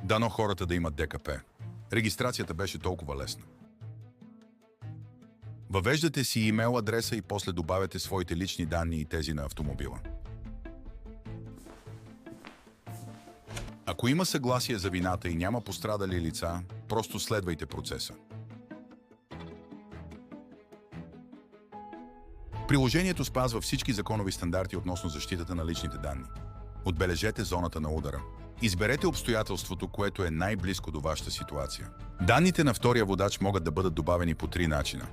Дано хората да имат ДКП. Регистрацията беше толкова лесна. Въвеждате си имейл адреса и после добавяте своите лични данни и тези на автомобила. Ако има съгласие за вината и няма пострадали лица, просто следвайте процеса. Приложението спазва всички законови стандарти относно защитата на личните данни. Отбележете зоната на удара. Изберете обстоятелството, което е най-близко до вашата ситуация. Данните на втория водач могат да бъдат добавени по 3 начина.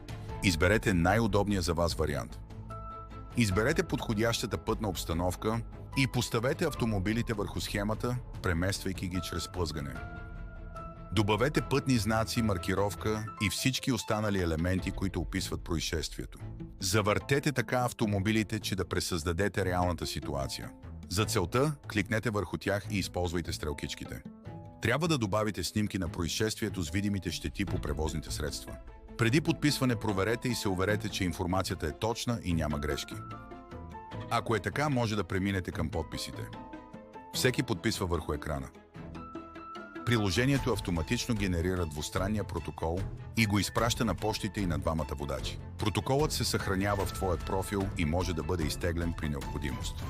Изберете най-удобния за вас вариант. Изберете подходящата пътна обстановка и поставете автомобилите върху схемата, премествайки ги чрез плъзгане. Добавете пътни знаци, маркировка и всички останали елементи, които описват происшествието. Завъртете така автомобилите, че да пресъздадете реалната ситуация. За целта, кликнете върху тях и използвайте стрелкичките. Трябва да добавите снимки на происшествието с видимите щети по превозните средства. Преди подписване проверете и се уверете, че информацията е точна и няма грешки. Ако е така, може да преминете към подписите. Всеки подписва върху екрана. Приложението автоматично генерира двустранния протокол и го изпраща на пощите и на двамата водачи. Протоколът се съхранява в твоят профил и може да бъде изтеглен при необходимост.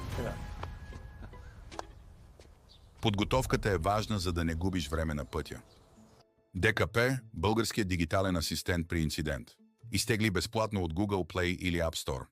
Подготовката е важна, за да не губиш време на пътя. ДКП – българският дигитален асистент при инцидент. Изтегли безплатно от Google Play или App Store.